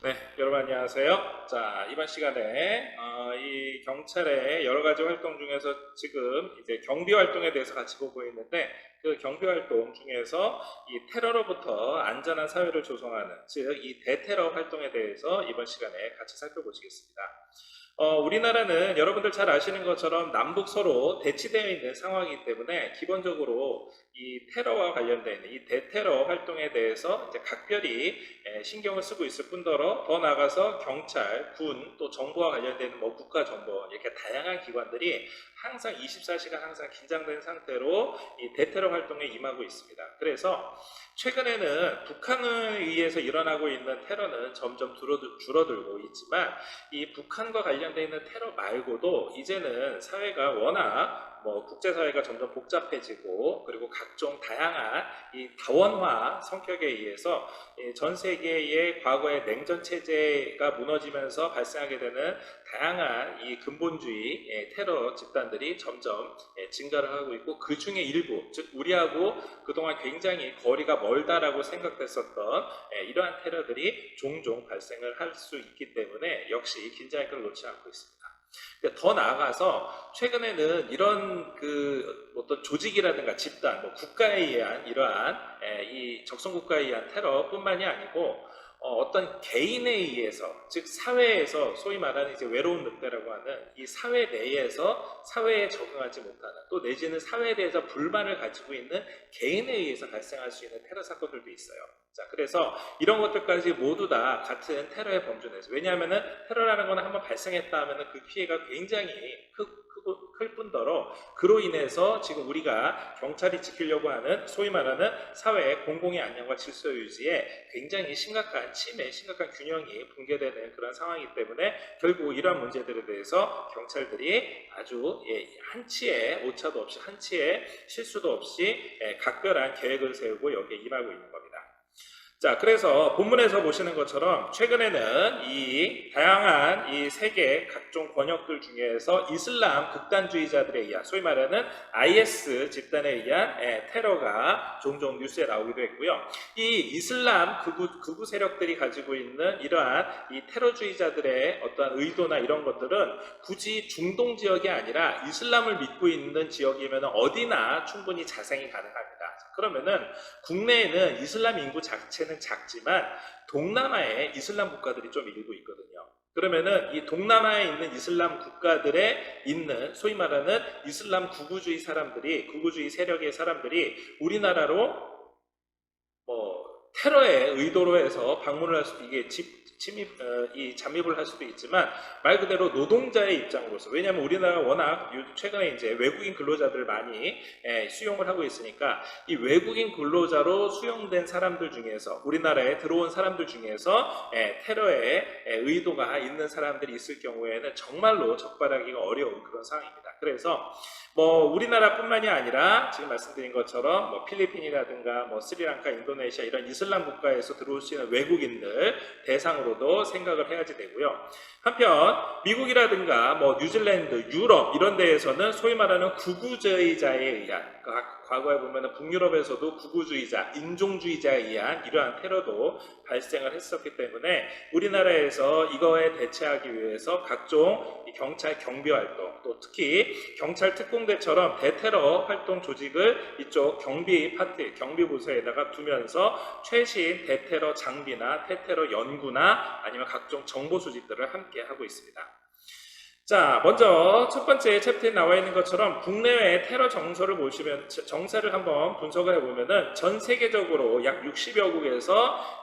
네, 여러분 안녕하세요. 자, 이번 시간에 이 경찰의 여러 가지 활동 중에서 지금 이제 경비 활동에 대해서 같이 보고 있는데 그 경비 활동 중에서 이 테러로부터 안전한 사회를 조성하는 즉 이 대테러 활동에 대해서 이번 시간에 같이 살펴보시겠습니다. 우리나라는 여러분들 잘 아시는 것처럼 남북 서로 대치되어 있는 상황이기 때문에 기본적으로 이 테러와 관련된 이 대테러 활동에 대해서 이제 각별히 신경을 쓰고 있을 뿐더러 더 나아가서 경찰, 군, 또 정부와 관련된 뭐 국가정보 이렇게 다양한 기관들이 항상 24시간 항상 긴장된 상태로 이 대테러 활동에 임하고 있습니다. 그래서 최근에는 북한에 의해서 일어나고 있는 테러는 점점 줄어들고 있지만 이 북한과 관련되어 있는 테러 말고도 이제는 사회가 워낙 국제사회가 점점 복잡해지고 그리고 각종 다양한 이 다원화 성격에 의해서 전 세계의 과거의 냉전 체제가 무너지면서 발생하게 되는 다양한 이 근본주의 테러 집단들이 점점 증가를 하고 있고 그 중에 일부 즉 우리하고 그동안 굉장히 거리가 멀다라고 생각됐었던 이러한 테러들이 종종 발생을 할 수 있기 때문에 역시 긴장의 끈을 놓지 않고 있습니다. 더 나아가서 최근에는 이런 그 어떤 조직이라든가 집단, 국가에 의한 이러한 이 적성국가에 의한 테러뿐만이 아니고 어떤 개인에 의해서 즉 사회에서 소위 말하는 이제 외로운 늑대라고 하는 이 사회 내에서 사회에 적응하지 못하는 또 내지는 사회에 대해서 불만을 가지고 있는 개인에 의해서 발생할 수 있는 테러 사건들도 있어요. 자, 그래서 이런 것들까지 모두 다 같은 테러의 범주 내에서 왜냐하면은 테러라는 거는 한번 발생했다 하면은 그 피해가 굉장히 클 뿐더러 그로 인해서 지금 우리가 경찰이 지키려고 하는 소위 말하는 사회의 공공의 안녕과 질서 유지에 굉장히 심각한 침해, 심각한 균형이 붕괴되는 그런 상황이기 때문에 결국 이러한 문제들에 대해서 경찰들이 아주 한치의 오차도 없이 한치의 실수도 없이 각별한 계획을 세우고 여기에 임하고 있는 겁니다. 자, 그래서 본문에서 보시는 것처럼 최근에는 이 다양한 이 세계 각종 권역들 중에서 이슬람 극단주의자들에 의한 소위 말하는 IS 집단에 의한 테러가 종종 뉴스에 나오기도 했고요. 이 이슬람 극우 세력들이 가지고 있는 이러한 이 테러주의자들의 어떠한 의도나 이런 것들은 굳이 중동 지역이 아니라 이슬람을 믿고 있는 지역이면 어디나 충분히 자생이 가능합니다. 그러면은 국내에는 이슬람 인구 자체는 작지만 동남아에 이슬람 국가들이 좀 일고 있거든요. 그러면은 이 동남아에 있는 이슬람 국가들에 있는 소위 말하는 이슬람 극우주의 사람들이 극우주의 세력의 사람들이 우리나라로 테러의 의도로 해서 방문을 할 수도 이게 잠입을 할 수도 있지만 말 그대로 노동자의 입장으로서 왜냐하면 우리나라가 워낙 최근에 이제 외국인 근로자들을 많이 수용을 하고 있으니까 이 외국인 근로자로 수용된 사람들 중에서 우리나라에 들어온 사람들 중에서 테러의 의도가 있는 사람들이 있을 경우에는 정말로 적발하기가 어려운 그런 상황입니다. 그래서 우리나라뿐만이 아니라 지금 말씀드린 것처럼 필리핀이라든가 스리랑카, 인도네시아 이런 이슬람 국가에서 들어올 수 있는 외국인들 대상으로도 생각을 해야지 되고요. 한편 미국이라든가 뉴질랜드, 유럽 이런 데에서는 소위 말하는 극우주의자에 의한 과거에 보면 북유럽에서도 극우주의자, 인종주의자에 의한 이러한 테러도 발생을 했었기 때문에 우리나라에서 이거에 대처하기 위해서 각종 경찰 경비 활동 또 특히 경찰 특공대처럼 대테러 활동 조직을 이쪽 경비 파트, 경비 부서에다가 두면서 최신 대테러 장비나 대테러 연구나 아니면 각종 정보 수집들을 함께 하고 있습니다. 자, 먼저 첫 번째 챕터에 나와 있는 것처럼 국내외 테러 정서를 보시면 정세를 한번 분석을 해보면은 전 세계적으로 약 60여 국에서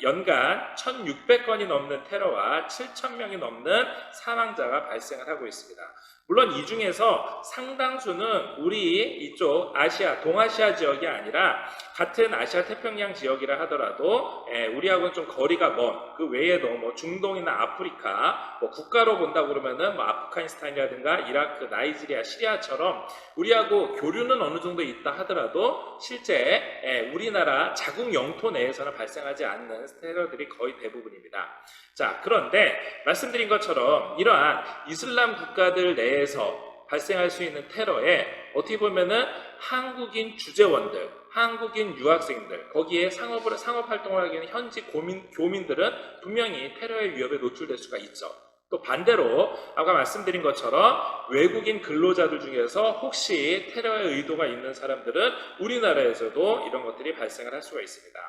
연간 1,600건이 넘는 테러와 7,000명이 넘는 사망자가 발생을 하고 있습니다. 물론 이 중에서 상당수는 우리 이쪽 아시아, 동아시아 지역이 아니라 같은 아시아 태평양 지역이라 하더라도 우리하고는 좀 거리가 먼 그 외에도 중동이나 아프리카 국가로 본다 그러면은 아프가니스탄이라든가 이라크, 나이지리아, 시리아처럼 우리하고 교류는 어느 정도 있다 하더라도 실제 우리나라 자국 영토 내에서는 발생하지 않는 테러들이 거의 대부분입니다. 자, 그런데 말씀드린 것처럼 이러한 이슬람 국가들 내에서 발생할 수 있는 테러에 어떻게 보면은 한국인 주재원들, 한국인 유학생들, 거기에 상업 활동을 하기 위한 현지 교민들은 분명히 테러의 위협에 노출될 수가 있죠. 또 반대로 아까 말씀드린 것처럼 외국인 근로자들 중에서 혹시 테러의 의도가 있는 사람들은 우리나라에서도 이런 것들이 발생을 할 수가 있습니다.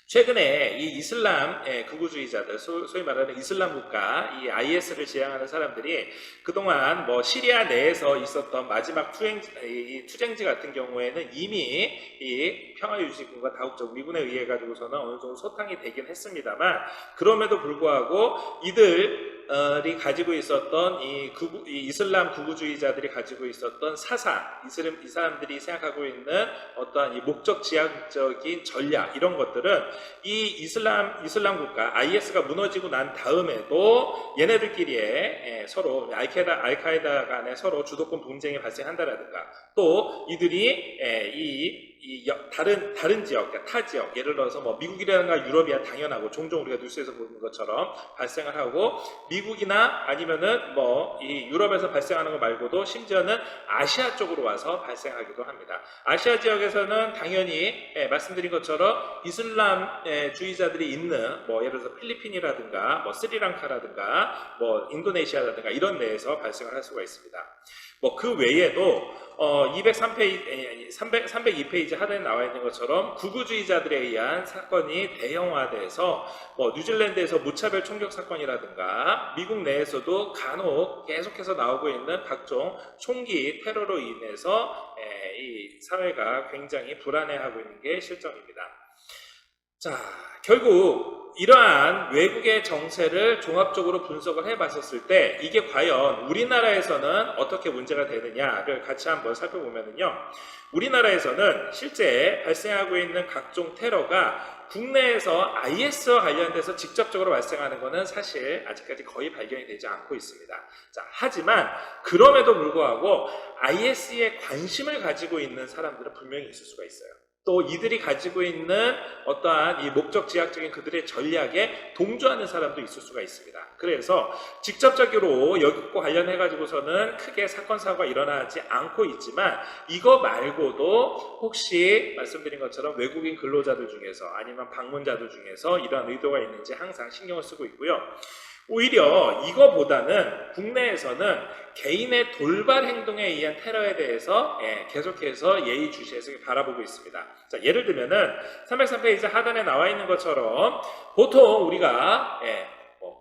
최근에 이 이슬람 극우주의자들, 소위 말하는 이슬람 국가, 이 IS를 지향하는 사람들이 그동안 뭐 시리아 내에서 있었던 마지막 투쟁지 같은 경우에는 이미 이 평화유지군과 다국적 미군에 의해 가지고서는 어느 정도 소탕이 되긴 했습니다만, 그럼에도 불구하고 이들이 가지고 있었던 이 이슬람 극우주의자들이 가지고 있었던 사상, 이 사람들이 생각하고 있는 어떠한 이 목적 지향적인 전략, 이런 것들은 이 이슬람 국가 IS가 무너지고 난 다음에도 얘네들끼리에 서로 알카에다 간에 서로 주도권 분쟁이 발생한다라든가, 또 이들이 다른 지역, 그러니까 타 지역, 예를 들어서 뭐 미국이라든가 유럽이야 당연하고 종종 우리가 뉴스에서 보는 것처럼 발생을 하고, 미국이나 아니면은 뭐 이 유럽에서 발생하는 거 말고도 심지어는 아시아 쪽으로 와서 발생하기도 합니다. 아시아 지역에서는 당연히 말씀드린 것처럼 이슬람 주의자들이 있는 뭐 예를 들어서 필리핀이라든가 뭐 스리랑카라든가 뭐 인도네시아라든가 이런 데에서 발생을 할 수가 있습니다. 뭐 그 외에도 302페이지 하단에 나와 있는 것처럼 극우주의자들에 의한 사건이 대형화돼서 뭐 뉴질랜드에서 무차별 총격 사건이라든가 미국 내에서도 간혹 계속해서 나오고 있는 각종 총기 테러로 인해서 이 사회가 굉장히 불안해하고 있는 게 실정입니다. 자, 결국 이러한 외국의 정세를 종합적으로 분석을 해봤었을 때 이게 과연 우리나라에서는 어떻게 문제가 되느냐를 같이 한번 살펴보면요, 우리나라에서는 실제 발생하고 있는 각종 테러가 국내에서 IS와 관련돼서 직접적으로 발생하는 것은 사실 아직까지 거의 발견이 되지 않고 있습니다. 자, 하지만 그럼에도 불구하고 IS에 관심을 가지고 있는 사람들은 분명히 있을 수가 있어요. 또 이들이 가지고 있는 어떠한 이 목적 지향적인 그들의 전략에 동조하는 사람도 있을 수가 있습니다. 그래서 직접적으로 여기과 관련해 가지고서는 크게 사건 사고가 일어나지 않고 있지만, 이거 말고도 혹시 말씀드린 것처럼 외국인 근로자들 중에서 아니면 방문자들 중에서 이러한 의도가 있는지 항상 신경을 쓰고 있고요. 오히려 이거보다는 국내에서는 개인의 돌발 행동에 의한 테러에 대해서 계속해서 예의주시해서 바라보고 있습니다. 자, 예를 들면은 303페이지 하단에 나와 있는 것처럼 보통 우리가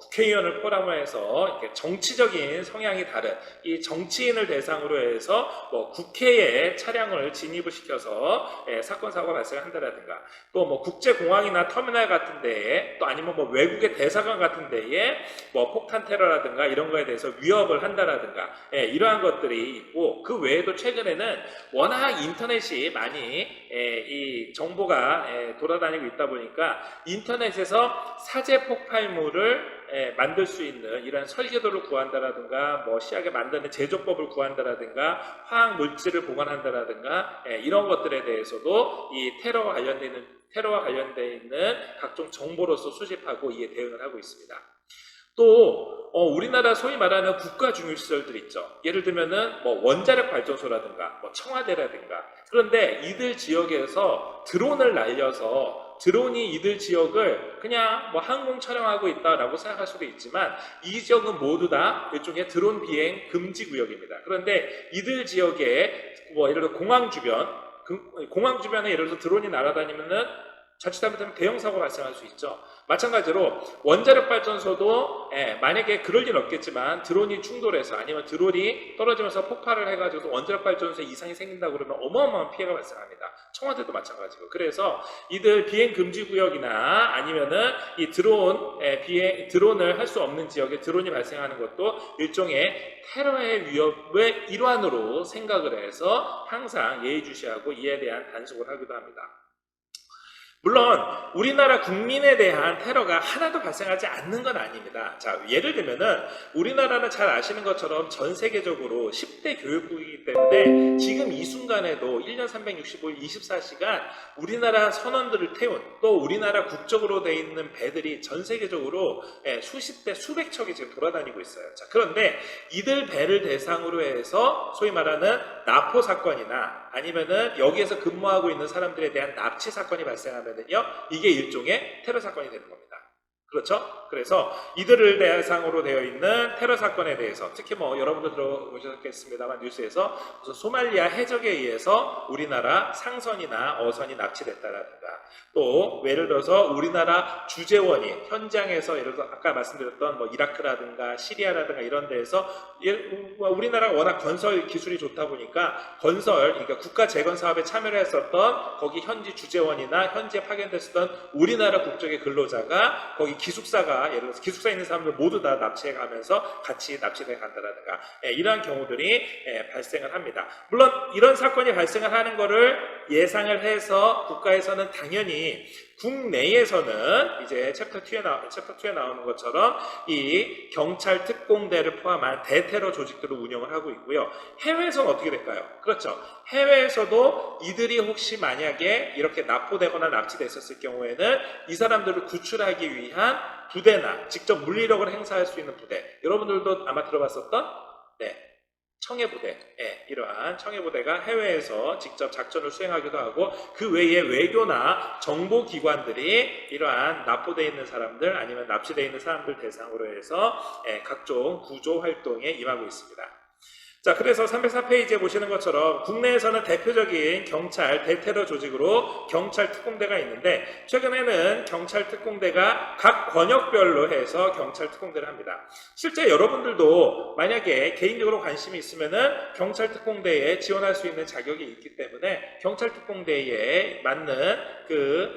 국회의원을 포함을 해서 이렇게 정치적인 성향이 다른 이 정치인을 대상으로 해서 뭐 국회에 차량을 진입을 시켜서 사건 사고가 발생한다라든가, 또 뭐 국제공항이나 터미널 같은 데에, 또 아니면 뭐 외국의 대사관 같은 데에 뭐 폭탄 테러라든가 이런 거에 대해서 위협을 한다라든가 이러한 것들이 있고, 그 외에도 최근에는 워낙 인터넷이 많이 이 정보가 돌아다니고 있다 보니까 인터넷에서 사제 폭발물을 만들 수 있는 이런 설계도를 구한다라든가, 뭐 시약에 만드는 제조법을 구한다라든가, 화학 물질을 보관한다라든가 이런 것들에 대해서도 이 테러와 관련되어 있는 각종 정보로서 수집하고 이에 대응을 하고 있습니다. 또 우리나라 소위 말하는 국가 중요시설들 있죠. 예를 들면은 뭐 원자력 발전소라든가 뭐 청와대라든가, 그런데 이들 지역에서 드론을 날려서 드론이 이들 지역을 그냥 뭐 항공 촬영하고 있다라고 생각할 수도 있지만, 이 지역은 모두 다 일종의 드론 비행 금지 구역입니다. 그런데 이들 지역에 뭐 예를 들어 공항 주변에 예를 들어 드론이 날아다니면은 자칫하면 대형 사고가 발생할 수 있죠. 마찬가지로 원자력 발전소도 만약에 그럴 리는 없겠지만 드론이 충돌해서 아니면 드론이 떨어지면서 폭발을 해가지고 원자력 발전소에 이상이 생긴다고 그러면 어마어마한 피해가 발생합니다. 청와대도 마찬가지고. 그래서 이들 비행 금지 구역이나 아니면은 이 드론을 할 수 없는 지역에 드론이 발생하는 것도 일종의 테러의 위협의 일환으로 생각을 해서 항상 예의주시하고 이에 대한 단속을 하기도 합니다. 물론 우리나라 국민에 대한 테러가 하나도 발생하지 않는 건 아닙니다. 자, 예를 들면은 우리나라는 잘 아시는 것처럼 전 세계적으로 10대 교육국이기 때문에 지금 이 순간에도 1년 365일 24시간 우리나라 선원들을 태운, 또 우리나라 국적으로 돼 있는 배들이 전 세계적으로 수십 대 수백 척이 지금 돌아다니고 있어요. 자, 그런데 이들 배를 대상으로 해서 소위 말하는 납포 사건이나 아니면은 여기에서 근무하고 있는 사람들에 대한 납치 사건이 발생하면은요, 이게 일종의 테러 사건이 되는 겁니다. 그렇죠? 그래서 이들을 대상으로 되어 있는 테러 사건에 대해서, 특히 뭐 여러분도 들어보셨겠습니다만 뉴스에서 무슨 소말리아 해적에 의해서 우리나라 상선이나 어선이 납치됐다라든가, 또 예를 들어서 우리나라 주재원이 현장에서, 예를 들어 아까 말씀드렸던 뭐 이라크라든가 시리아라든가 이런 데에서 우리나라가 워낙 건설 기술이 좋다 보니까 그러니까 국가 재건 사업에 참여를 했었던 거기 현지 주재원이나 현지에 파견됐었던 우리나라 국적의 근로자가 거기 기숙사가, 예를 들어서 기숙사에 있는 사람들 모두 다 납치해 가면서 같이 납치돼 간다라든가 이러한 경우들이 발생을 합니다. 물론 이런 사건이 발생을 하는 거를 예상을 해서 국가에서는 당연히 국내에서는 이제 챕터 2에 나오는 것처럼 이 경찰 특공대를 포함한 대테러 조직들을 운영을 하고 있고요. 해외에서는 어떻게 될까요? 그렇죠. 해외에서도 이들이 혹시 만약에 이렇게 납포되거나 납치됐었을 경우에는 이 사람들을 구출하기 위한 부대나 직접 물리력을 행사할 수 있는 부대, 여러분들도 아마 들어봤었던 청해부대, 이러한 청해부대가 해외에서 직접 작전을 수행하기도 하고, 그 외에 외교나 정보기관들이 이러한 납포되어 있는 사람들 아니면 납치되어 있는 사람들 대상으로 해서 각종 구조 활동에 임하고 있습니다. 자, 그래서 304페이지에 보시는 것처럼 국내에서는 대표적인 경찰 대테러 조직으로 경찰 특공대가 있는데, 최근에는 경찰 특공대가 각 권역별로 해서 경찰 특공대를 합니다. 실제 여러분들도 만약에 개인적으로 관심이 있으면은 경찰 특공대에 지원할 수 있는 자격이 있기 때문에 경찰 특공대에 맞는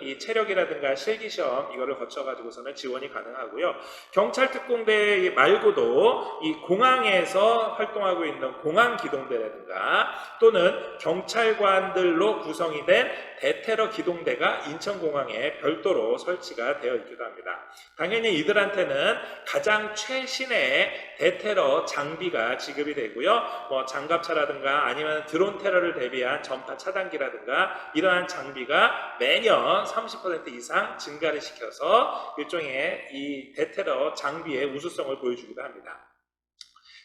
이 체력이라든가 실기시험 이거를 거쳐가지고서는 지원이 가능하고요. 경찰 특공대 말고도 이 공항에서 활동하고 있는 공항기동대라든가 또는 경찰관들로 구성이 된 대테러 기동대가 인천공항에 별도로 설치가 되어 있기도 합니다. 당연히 이들한테는 가장 최신의 대테러 장비가 지급이 되고요. 뭐 장갑차라든가 아니면 드론 테러를 대비한 전파 차단기라든가 이러한 장비가 매년 30% 이상 증가를 시켜서 일종의 이 대테러 장비의 우수성을 보여주기도 합니다.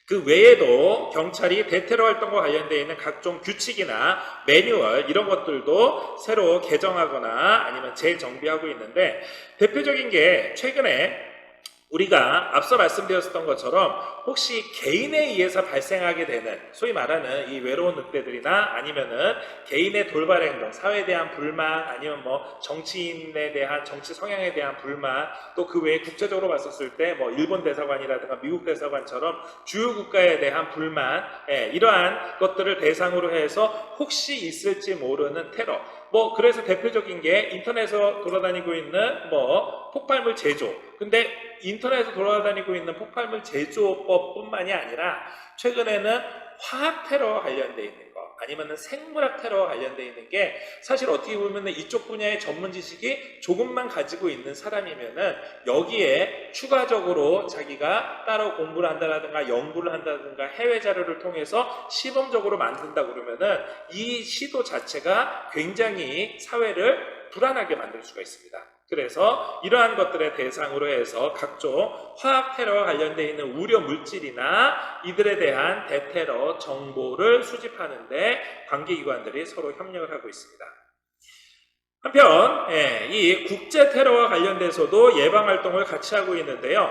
그 외에도 경찰이 대테러 활동과 관련되어 있는 각종 규칙이나 매뉴얼 이런 것들도 새로 개정하거나 아니면 재정비하고 있는데, 대표적인 게 최근에 우리가 앞서 말씀드렸던 것처럼 혹시 개인에 의해서 발생하게 되는 소위 말하는 이 외로운 늑대들이나 아니면은 개인의 돌발 행동, 사회에 대한 불만, 아니면 뭐 정치인에 대한 정치 성향에 대한 불만, 또 그 외에 국제적으로 봤었을 때 뭐 일본 대사관이라든가 미국 대사관처럼 주요 국가에 대한 불만, 이러한 것들을 대상으로 해서 혹시 있을지 모르는 테러, 뭐 그래서 대표적인 게 인터넷에서 돌아다니고 있는 뭐 폭발물 제조. 근데 인터넷에서 돌아다니고 있는 폭발물 제조법뿐만이 아니라 최근에는 화학 테러와 관련되어 있는 거, 아니면 생물학 테러와 관련되어 있는 게, 사실 어떻게 보면 이쪽 분야의 전문 지식이 조금만 가지고 있는 사람이면은 여기에 추가적으로 자기가 따로 공부를 한다든가 연구를 한다든가 해외 자료를 통해서 시범적으로 만든다 그러면은 이 시도 자체가 굉장히 사회를 불안하게 만들 수가 있습니다. 그래서 이러한 것들의 대상으로 해서 각종 화학 테러와 관련되어 있는 우려 물질이나 이들에 대한 대테러 정보를 수집하는 데 관계기관들이 서로 협력을 하고 있습니다. 한편 이 국제 테러와 관련돼서도 예방 활동을 같이 하고 있는데요.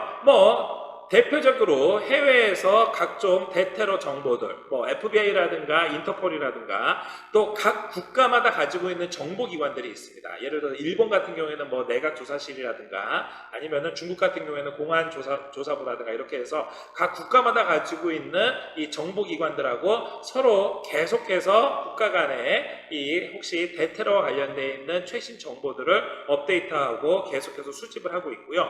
대표적으로 해외에서 각종 대테러 정보들, FBI라든가 인터폴이라든가 또 각 국가마다 가지고 있는 정보기관들이 있습니다. 예를 들어 일본 같은 경우에는 내각조사실이라든가 아니면은 중국 같은 경우에는 공안조사부라든가 이렇게 해서 각 국가마다 가지고 있는 이 정보기관들하고 서로 계속해서 국가 간에 이 혹시 대테러와 관련되어 있는 최신 정보들을 업데이트하고 계속해서 수집을 하고 있고요.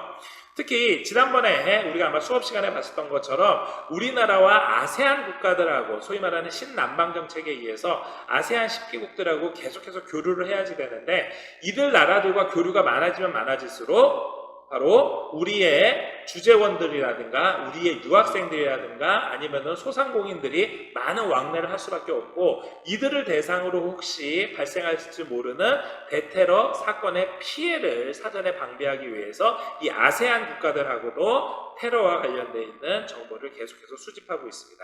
특히 지난번에 우리가 아마 수업 시간에 봤었던 것처럼 우리나라와 아세안 국가들하고 소위 말하는 신남방 정책에 의해서 아세안 10개국들하고 계속해서 교류를 해야지 되는데 이들 나라들과 교류가 많아지면 많아질수록 바로 우리의 주재원들이라든가 우리의 유학생들이라든가 아니면은 소상공인들이 많은 왕래를 할 수밖에 없고 이들을 대상으로 혹시 발생할지 모르는 대테러 사건의 피해를 사전에 방지하기 위해서 이 아세안 국가들하고도 테러와 관련되어 있는 정보를 계속해서 수집하고 있습니다.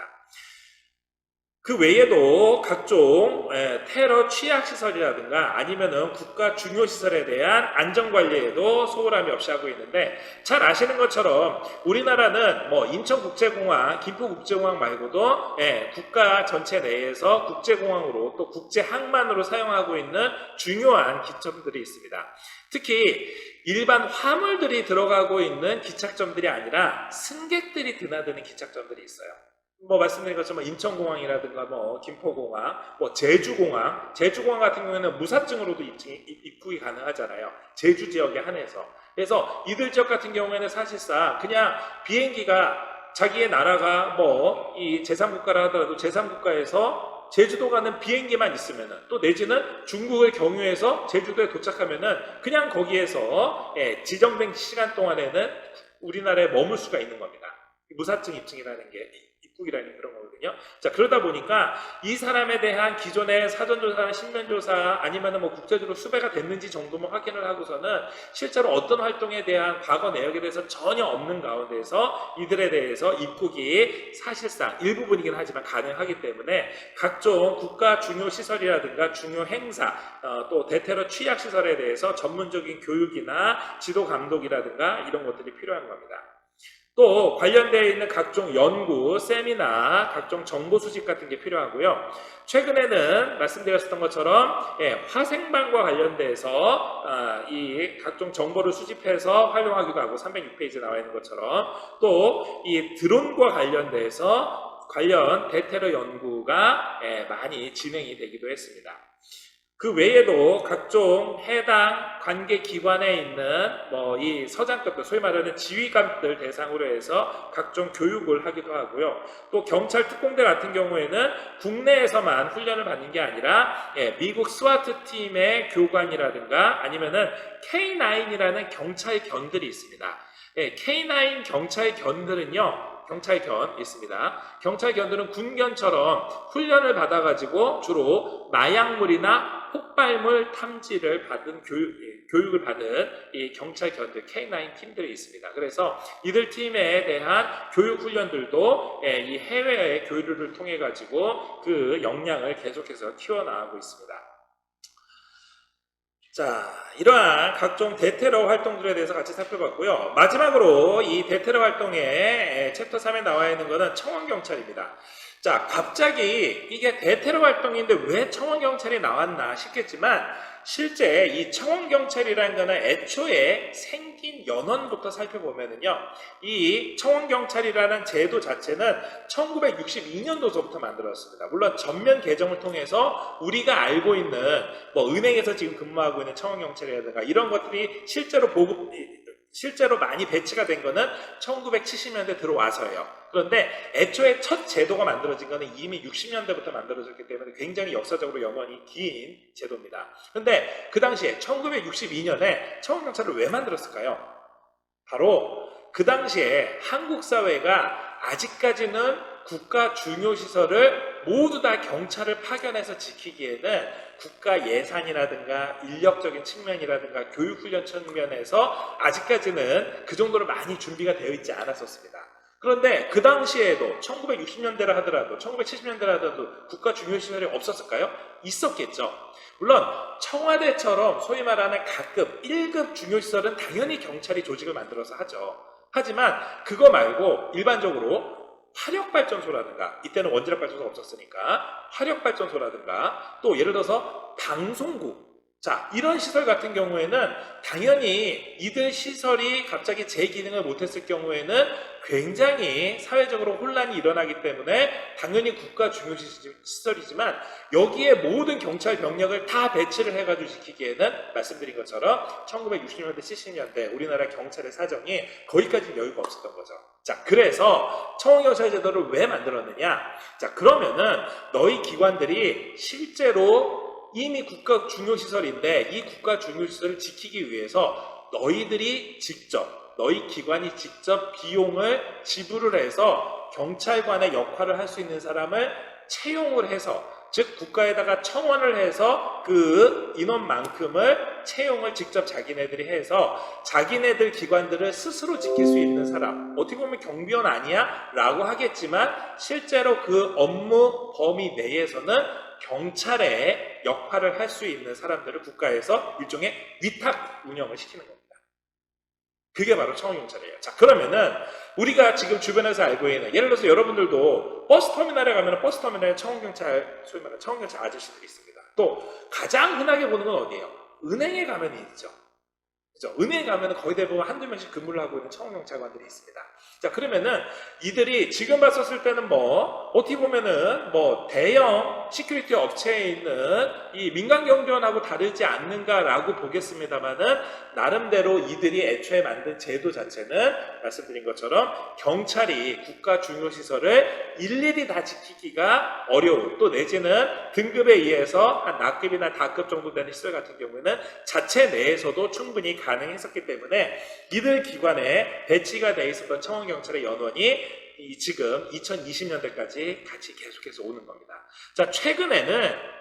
그 외에도 각종 테러 취약시설이라든가 아니면은 국가 중요시설에 대한 안전관리에도 소홀함이 없이 하고 있는데 잘 아시는 것처럼 우리나라는 뭐 인천국제공항, 김포국제공항 말고도 국가 전체 내에서 국제공항으로 또 국제항만으로 사용하고 있는 중요한 기점들이 있습니다. 특히 일반 화물들이 들어가고 있는 기착점들이 아니라 승객들이 드나드는 기착점들이 있어요. 뭐 말씀드린 것처럼 인천공항이라든가 뭐 김포공항, 뭐 제주공항 같은 경우에는 무사증으로도 입국이 가능하잖아요. 제주 지역에 한해서. 그래서 이들 지역 같은 경우에는 사실상 그냥 비행기가 자기의 나라가 뭐 이 제3국가라 하더라도 제3국가에서 제주도 가는 비행기만 있으면은 또 내지는 중국을 경유해서 제주도에 도착하면은 그냥 거기에서 지정된 시간 동안에는 우리나라에 머물 수가 있는 겁니다. 무사증 입증이라는 게 입국이라는 그런 거거든요. 자, 그러다 보니까 이 사람에 대한 기존의 사전조사나 신변조사 아니면은 뭐 국제적으로 수배가 됐는지 정도만 확인을 하고서는 실제로 어떤 활동에 대한 과거 내역에 대해서 전혀 없는 가운데서 이들에 대해서 입국이 사실상 일부분이긴 하지만 가능하기 때문에 각종 국가 중요 시설이라든가 중요 행사 또 대테러 취약 시설에 대해서 전문적인 교육이나 지도 감독이라든가 이런 것들이 필요한 겁니다. 또 관련되어 있는 각종 연구, 세미나, 각종 정보 수집 같은 게 필요하고요. 최근에는 말씀드렸던 것처럼 화생방과 관련돼서 이 각종 정보를 수집해서 활용하기도 하고 306페이지에 나와 있는 것처럼 또 이 드론과 관련돼서 관련 대테러 연구가 많이 진행이 되기도 했습니다. 그 외에도 각종 해당 관계 기관에 있는 뭐 이 서장급들, 소위 말하는 지휘관들 대상으로 해서 각종 교육을 하기도 하고요. 또 경찰 특공대 같은 경우에는 국내에서만 훈련을 받는 게 아니라 미국 스와트 팀의 교관이라든가 아니면은 K9이라는 경찰견들이 있습니다. K9 경찰견들은요. 경찰견 있습니다. 경찰견들은 군견처럼 훈련을 받아가지고 주로 마약물이나 폭발물 탐지를 받은 교육을 받은 이 경찰견들 K9 팀들이 있습니다. 그래서 이들 팀에 대한 교육 훈련들도 이 해외의 교류를 통해 가지고 그 역량을 계속해서 키워나가고 있습니다. 자, 이러한 각종 대테러 활동들에 대해서 같이 살펴봤고요. 마지막으로 이 대테러 활동의 챕터 3에 나와 있는 것은 청원경찰입니다. 자, 갑자기 이게 대테러 활동인데 왜 청원경찰이 나왔나 싶겠지만 실제 이 청원경찰이라는 거는 애초에 생긴 연원부터 살펴보면은요, 이 청원경찰이라는 제도 자체는 1962년도서부터 만들어졌습니다. 물론 전면 개정을 통해서 우리가 알고 있는 뭐 은행에서 지금 근무하고 있는 청원경찰이라든가 이런 것들이 실제로 많이 배치가 된 거는 1970년대 들어와서예요. 그런데 애초에 첫 제도가 만들어진 거는 이미 60년대부터 만들어졌기 때문에 굉장히 역사적으로 연원이 긴 제도입니다. 그런데 그 당시에 1962년에 청원경찰을 왜 만들었을까요? 바로 그 당시에 한국 사회가 아직까지는 국가 중요시설을 모두 다 경찰을 파견해서 지키기에는 국가 예산이라든가 인력적인 측면이라든가 교육훈련 측면에서 아직까지는 그 정도로 많이 준비가 되어 있지 않았었습니다. 그런데 그 당시에도 1960년대라 하더라도 1970년대라 하더라도 국가 중요시설이 없었을까요? 있었겠죠. 물론 청와대처럼 소위 말하는 각급 1급 중요시설은 당연히 경찰이 조직을 만들어서 하죠. 하지만 그거 말고 일반적으로 화력발전소라든가, 이때는 원자력발전소가 없었으니까 화력발전소라든가, 또 예를 들어서 방송국, 자, 이런 시설 같은 경우에는 당연히 이들 시설이 갑자기 제 기능을 못했을 경우에는 굉장히 사회적으로 혼란이 일어나기 때문에 당연히 국가 중요 시설이지만 여기에 모든 경찰 병력을 다 배치를 해가지고 지키기에는 말씀드린 것처럼 1960년대, 70년대 우리나라 경찰의 사정이 거기까지 여유가 없었던 거죠. 자, 그래서 청원경찰제도를 왜 만들었느냐? 자, 그러면은 너희 기관들이 실제로 이미 국가 중요시설인데 이 국가 중요시설을 지키기 위해서 너희들이 직접, 너희 기관이 직접 비용을 지불을 해서 경찰관의 역할을 할 수 있는 사람을 채용을 해서, 즉 국가에다가 청원을 해서 그 인원만큼을 채용을 직접 자기네들이 해서 자기네들 기관들을 스스로 지킬 수 있는 사람, 어떻게 보면 경비원 아니야? 라고 하겠지만 실제로 그 업무 범위 내에서는 경찰의 역할을 할 수 있는 사람들을 국가에서 일종의 위탁 운영을 시키는 겁니다. 그게 바로 청원경찰이에요. 자, 그러면은 우리가 지금 주변에서 알고 있는, 예를 들어서 여러분들도 버스터미널에 가면 버스터미널에 청원경찰, 소위 말하는 청원경찰 아저씨들이 있습니다. 또 가장 흔하게 보는 건 어디예요? 은행에 가면 있죠. 그죠? 은행에 가면 거의 대부분 한두 명씩 근무를 하고 있는 청원경찰관들이 있습니다. 자, 그러면은 이들이 지금 봤었을 때는 어떻게 보면은 대형 시큐리티 업체에 있는 이 민간 경비원하고 다르지 않는가라고 보겠습니다만은 나름대로 이들이 애초에 만든 제도 자체는 말씀드린 것처럼 경찰이 국가 중요 시설을 일일이 다 지키기가 어려운, 또 내지는 등급에 의해서 한 나급이나 다급 정도 되는 시설 같은 경우에는 자체 내에서도 충분히 가능했었기 때문에 이들 기관에 배치가 돼 있었던 청원경찰의 연원이 지금 2020년대까지 같이 계속해서 오는 겁니다. 자, 최근에는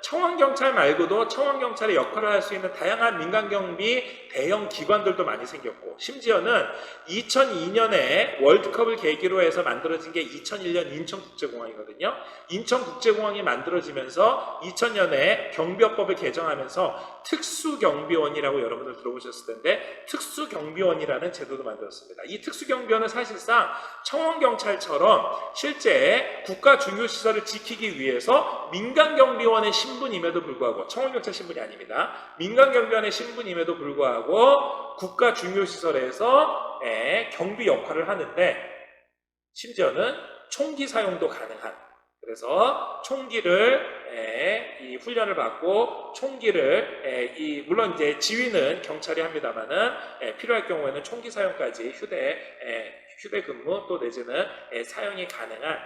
청원경찰 말고도 청원경찰의 역할을 할 수 있는 다양한 민간경비 대형 기관들도 많이 생겼고, 심지어는 2002년에 월드컵을 계기로 해서 만들어진 게 2001년 인천국제공항이거든요. 인천국제공항이 만들어지면서 2000년에 경비업법을 개정하면서 특수경비원이라고 여러분들 들어보셨을 텐데 특수경비원이라는 제도도 만들었습니다. 이 특수경비원은 사실상 청원경찰처럼 실제 국가 중요시설을 지키기 위해서 민간경비원의 신분임에도 불구하고, 청원경찰 신분이 아닙니다. 민간경비원의 신분임에도 불구하고 국가 중요시설에서 경비 역할을 하는데 심지어는 총기 사용도 가능한, 그래서 총기를 이 훈련을 받고 총기를 물론 이제 지휘는 경찰이 합니다만은 필요할 경우에는 총기 사용까지 휴대 근무 또 내지는 사용이 가능한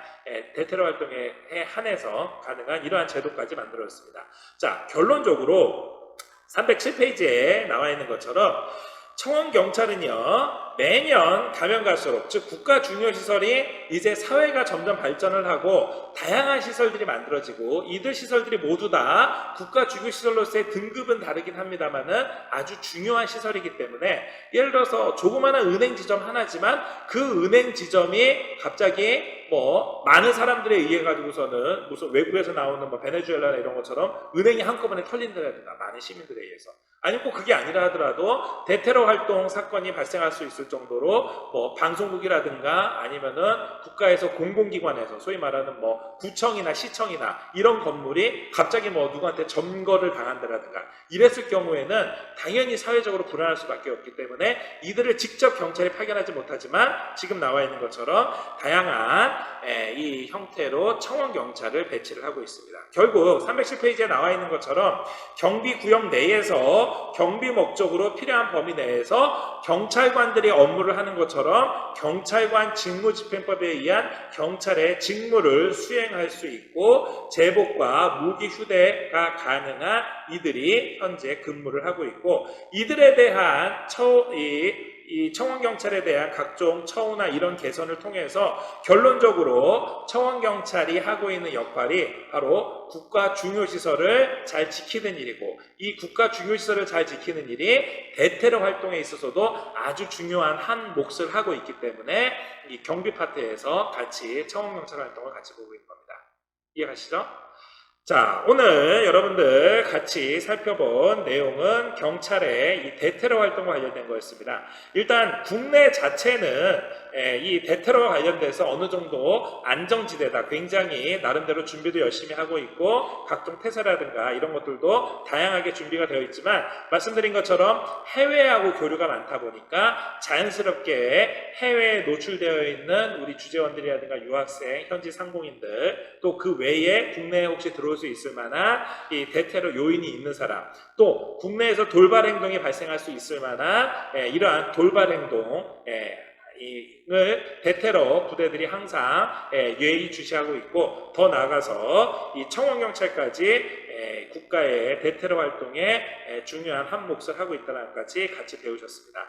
대테러 활동에 한해서 가능한 이러한 제도까지 만들어졌습니다. 자, 결론적으로 307페이지에 나와 있는 것처럼 청원경찰은요 매년 가면 갈수록, 즉 국가 중요시설이 이제 사회가 점점 발전을 하고 다양한 시설들이 만들어지고 이들 시설들이 모두 다 국가 중요시설로서의 등급은 다르긴 합니다만은 아주 중요한 시설이기 때문에, 예를 들어서 조그마한 은행 지점 하나지만 그 은행 지점이 갑자기 많은 사람들에 의해 가지고서는 무슨 외국에서 나오는 베네수엘라나 이런 것처럼 은행이 한꺼번에 털린다든가 많은 시민들에 의해서, 아니면 꼭 그게 아니라 하더라도 대테러 활동 사건이 발생할 수 있을 정도로 방송국이라든가 아니면은 국가에서 공공기관에서 소위 말하는 구청이나 시청이나 이런 건물이 갑자기 누구한테 점거를 당한다라든가 이랬을 경우에는 당연히 사회적으로 불안할 수밖에 없기 때문에 이들을 직접 경찰이 파견하지 못하지만 지금 나와 있는 것처럼 다양한 이 형태로 청원경찰을 배치를 하고 있습니다. 결국 307페이지에 나와 있는 것처럼 경비구역 내에서 경비 목적으로 필요한 범위 내에서 경찰관들이 업무를 하는 것처럼 경찰관 직무집행법에 의한 경찰의 직무를 수행할 수 있고 제복과 무기 휴대가 가능한 이들이 현재 근무를 하고 있고, 이들에 대한 이 청원경찰에 대한 각종 처우나 이런 개선을 통해서 결론적으로 청원경찰이 하고 있는 역할이 바로 국가 중요시설을 잘 지키는 일이고, 이 국가 중요시설을 잘 지키는 일이 대테러 활동에 있어서도 아주 중요한 한 몫을 하고 있기 때문에 이 경비 파트에서 같이 청원경찰 활동을 같이 보고 있는 겁니다. 이해가시죠? 자, 오늘 여러분들 같이 살펴본 내용은 경찰의 이 대테러 활동과 관련된 거였습니다. 일단 국내 자체는 이 대테러와 관련돼서 어느 정도 안정지대다. 굉장히 나름대로 준비도 열심히 하고 있고 각종 태세라든가 이런 것들도 다양하게 준비가 되어 있지만 말씀드린 것처럼 해외하고 교류가 많다 보니까 자연스럽게 해외에 노출되어 있는 우리 주재원들이라든가 유학생, 현지 상공인들 또 그 외에 국내에 혹시 들어올 수 있을 만한 이 대테러 요인이 있는 사람 또 국내에서 돌발 행동이 발생할 수 있을 만한 이러한 돌발 행동 이을 대테러 부대들이 항상 예의주시하고 있고 더 나아가서 이 청원경찰까지 국가의 대테러 활동에 중요한 한 몫을 하고 있다는 것까지 같이 배우셨습니다.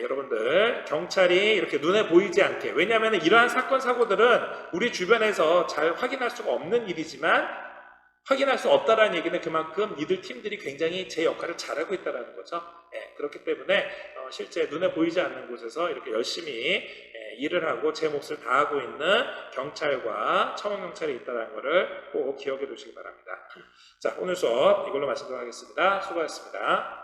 여러분들 경찰이 이렇게 눈에 보이지 않게 왜냐하면 이러한 사건 사고들은 우리 주변에서 잘 확인할 수가 없는 일이지만 확인할 수 없다라는 얘기는 그만큼 이들 팀들이 굉장히 제 역할을 잘하고 있다는 거죠. 그렇기 때문에 실제 눈에 보이지 않는 곳에서 이렇게 열심히 일을 하고 제 몫을 다하고 있는 경찰과 청원경찰이 있다는 것을 꼭 기억해 두시기 바랍니다. 자, 오늘 수업 이걸로 마치도록 하겠습니다. 수고하셨습니다.